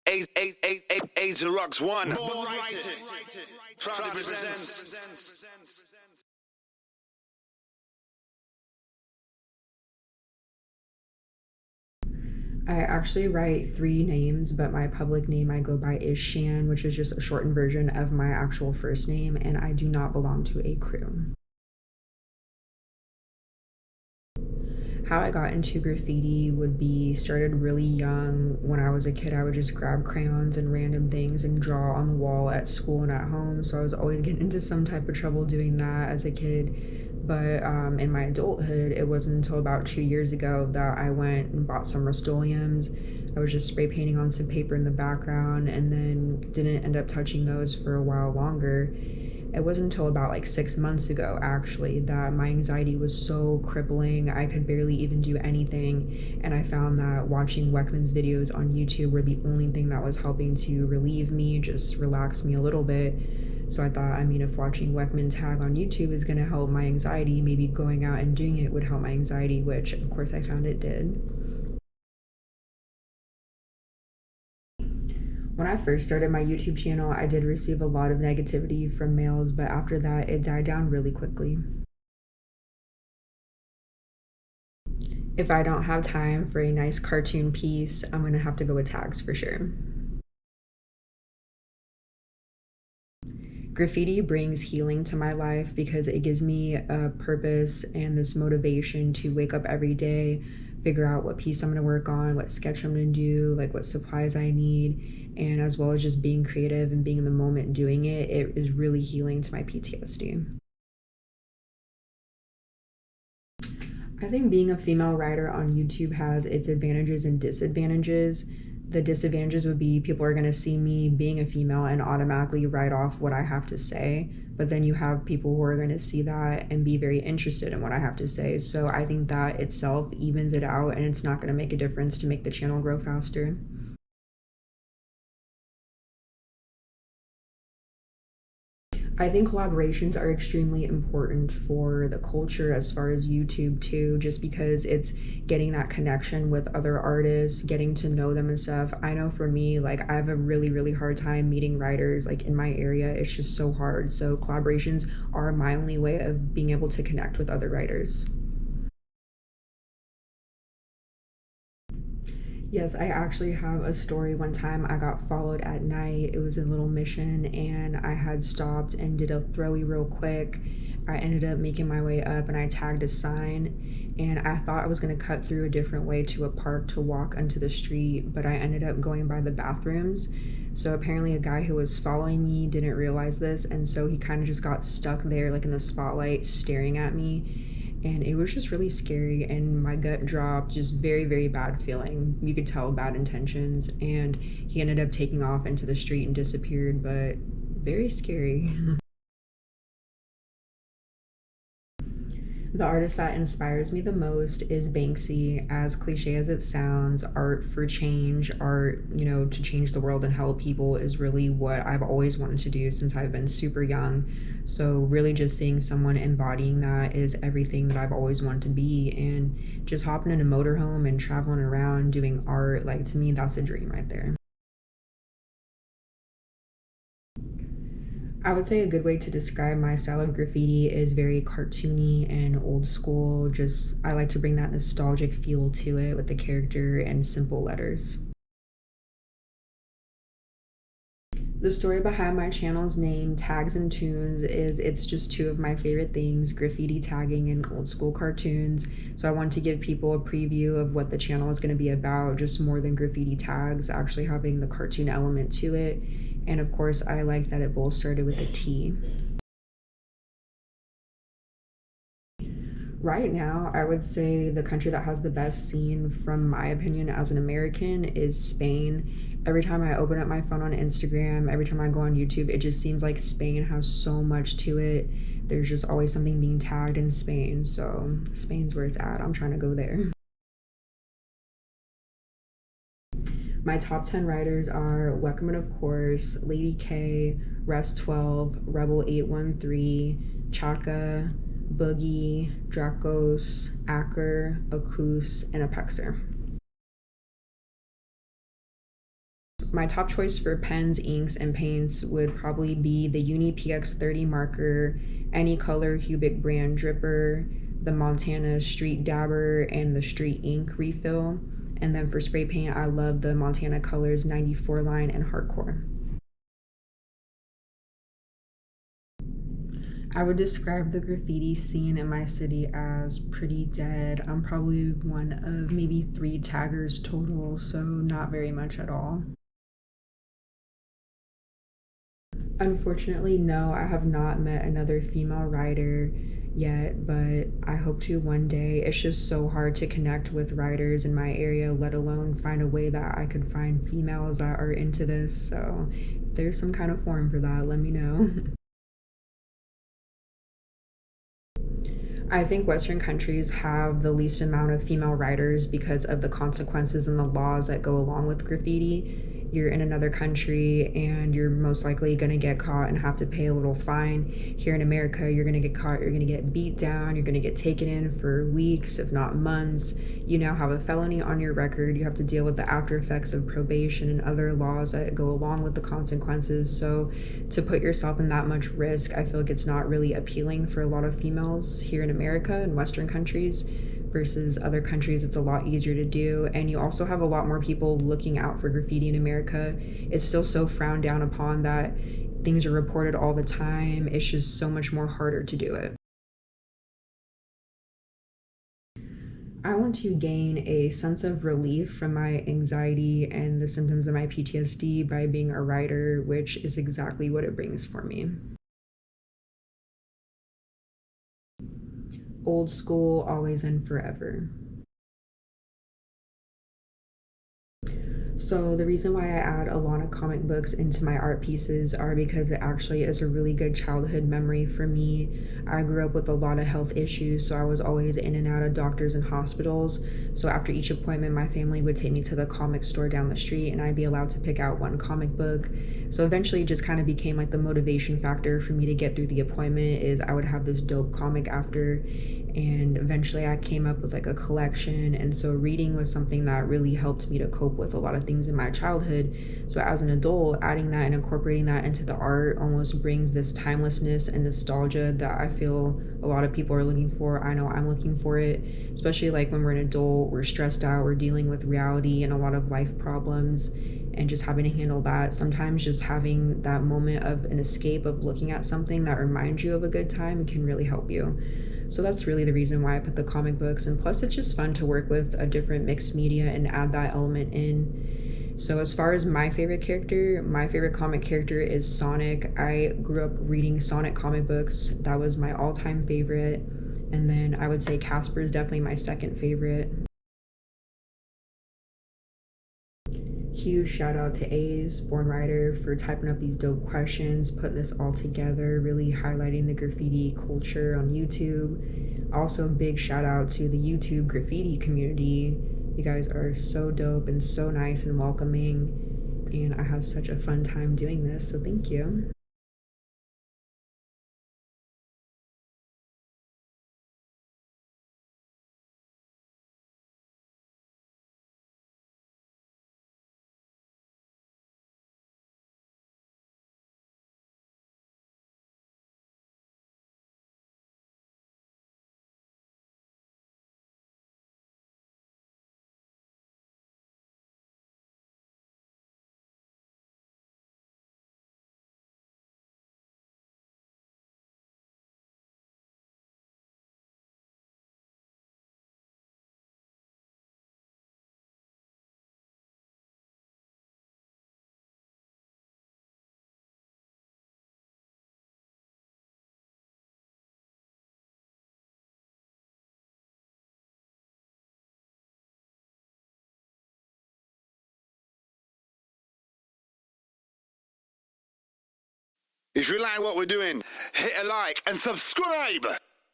Asia Rocks one. Proudly presents. I actually write 3 names, but my public name I go by is Shan, which is just a shortened version of my actual first name, and I do not belong to a crew. How I got into graffiti would be started really young. When I was a kid, I would just grab crayons and random things and draw on the wall at school and at home. So I was always getting into some type of trouble doing that as a kid. But in my adulthood, it wasn't until about 2 years ago that I went and bought some Rust-Oleums. I was just spray painting on some paper in the background and then didn't end up touching those for a while longer. It wasn't until about like 6 months ago, actually, that my anxiety was so crippling. I could barely even do anything. And I found that watching Weckman's videos on YouTube were the only thing that was helping to relieve me, just relax me a little bit. So I thought, I mean, if watching Weckman tag on YouTube is going to help my anxiety, maybe going out and doing it would help my anxiety, which of course I found it did. When I first started my YouTube channel, I did receive a lot of negativity from males, but after that, it died down really quickly. If I don't have time for a nice cartoon piece, I'm gonna have to go with tags for sure. Graffiti brings healing to my life because it gives me a purpose and this motivation to wake up every day, figure out what piece I'm going to work on, what sketch I'm going to do, like what supplies I need, and as well as just being creative and being in the moment doing it, it is really healing to my PTSD. I think being a female writer on YouTube has its advantages and disadvantages. The disadvantages would be people are going to see me being a female and automatically write off what I have to say. But then you have people who are going to see that and be very interested in what I have to say. So I think that itself evens it out, and it's not going to make a difference to make the channel grow faster. I think collaborations are extremely important for the culture as far as YouTube too, just because it's getting that connection with other artists, getting to know them and stuff. I know for me, like I have a really hard time meeting writers like in my area. It's just so hard. So collaborations are my only way of being able to connect with other writers. Yes, I actually have a story. One time I got followed at night. It was a little mission and I had stopped and did a throwy real quick. I ended up making my way up and I tagged a sign, and I thought I was going to cut through a different way to a park to walk onto the street, but I ended up going by the bathrooms. So apparently a guy who was following me didn't realize this, and so he kind of just got stuck there like in the spotlight staring at me, and it was just really scary, and my gut dropped, just very bad feeling. You could tell bad intentions, and he ended up taking off into the street and disappeared, but very scary. The artist that inspires me the most is Banksy. As cliche as it sounds, art for change, art, to change the world and help people is really what I've always wanted to do since I've been super young. So really just seeing someone embodying that is everything that I've always wanted to be, and just hopping in a motorhome and traveling around doing art, like to me, that's a dream right there. I would say a good way to describe my style of graffiti is very cartoony and old school. Just, I like to bring that nostalgic feel to it with the character and simple letters. The story behind my channel's name, Tags and Tunes, is it's just two of my favorite things, graffiti tagging and old school cartoons. So I want to give people a preview of what the channel is going to be about, just more than graffiti tags, actually having the cartoon element to it. And of course, I like that it both started with a T. Right now, I would say the country that has the best scene, from my opinion as an American, is Spain. Every time I open up my phone on Instagram, every time I go on YouTube, it just seems like Spain has so much to it. There's just always something being tagged in Spain, so Spain's where it's at. I'm trying to go there. My top 10 writers are Weckman, of course, Lady K, Rest 12, Rebel 813, Chaka, Boogie, Dracos, Acker, Akus, and Apexer. My top choice for pens, inks, and paints would probably be the Uni PX30 marker, any color cubic brand dripper, the Montana Street Dabber, and the Street Ink refill. And then for spray paint, I love the Montana Colors 94 line and Hardcore. I would describe the graffiti scene in my city as pretty dead. I'm probably one of maybe 3 taggers total, so not very much at all. Unfortunately, no, I have not met another female writer yet, but I hope to one day. It's just so hard to connect with writers in my area, let alone find a way that I could find females that are into this. So if there's some kind of forum for that, let me know. I think Western countries have the least amount of female writers because of the consequences and the laws that go along with graffiti. You're in another country and you're most likely going to get caught and have to pay a little fine. Here in America, you're going to get caught, you're going to get beat down, you're going to get taken in for weeks, if not months. You now have a felony on your record. You have to deal with the after effects of probation and other laws that go along with the consequences. So to put yourself in that much risk, I feel like it's not really appealing for a lot of females here in America and Western countries. Versus other countries, it's a lot easier to do. And you also have a lot more people looking out for graffiti in America. It's still so frowned down upon that things are reported all the time. It's just so much more harder to do it. I want to gain a sense of relief from my anxiety and the symptoms of my PTSD by being a writer, which is exactly what it brings for me. Old school, always and forever. So the reason why I add a lot of comic books into my art pieces are because it actually is a really good childhood memory for me. I grew up with a lot of health issues, so I was always in and out of doctors and hospitals. So after each appointment, my family would take me to the comic store down the street and I'd be allowed to pick out one comic book. So eventually it just kind of became like the motivation factor for me to get through the appointment is I would have this dope comic after, and eventually I came up with like a collection. And so reading was something that really helped me to cope with a lot of things in my childhood. So as an adult, adding that and incorporating that into the art almost brings this timelessness and nostalgia that I feel a lot of people are looking for. I know I'm looking for it, especially like when we're an adult, we're stressed out, we're dealing with reality and a lot of life problems, and just having to handle that. Sometimes just having that moment of an escape of looking at something that reminds you of a good time can really help you. So that's really the reason why I put the comic books. And plus, it's just fun to work with a different mixed media and add that element in. So as far as my favorite character, my favorite comic character is Sonic. I grew up reading Sonic comic books. That was my all-time favorite. And then I would say Casper is definitely my second favorite. Huge shout out to A's Born Writer for typing up these dope questions, putting this all together, really highlighting the graffiti culture on YouTube. Also, big shout out to the YouTube graffiti community. You guys are so dope and so nice and welcoming, and I had such a fun time doing this, so thank you. If you like what we're doing, hit a like and subscribe.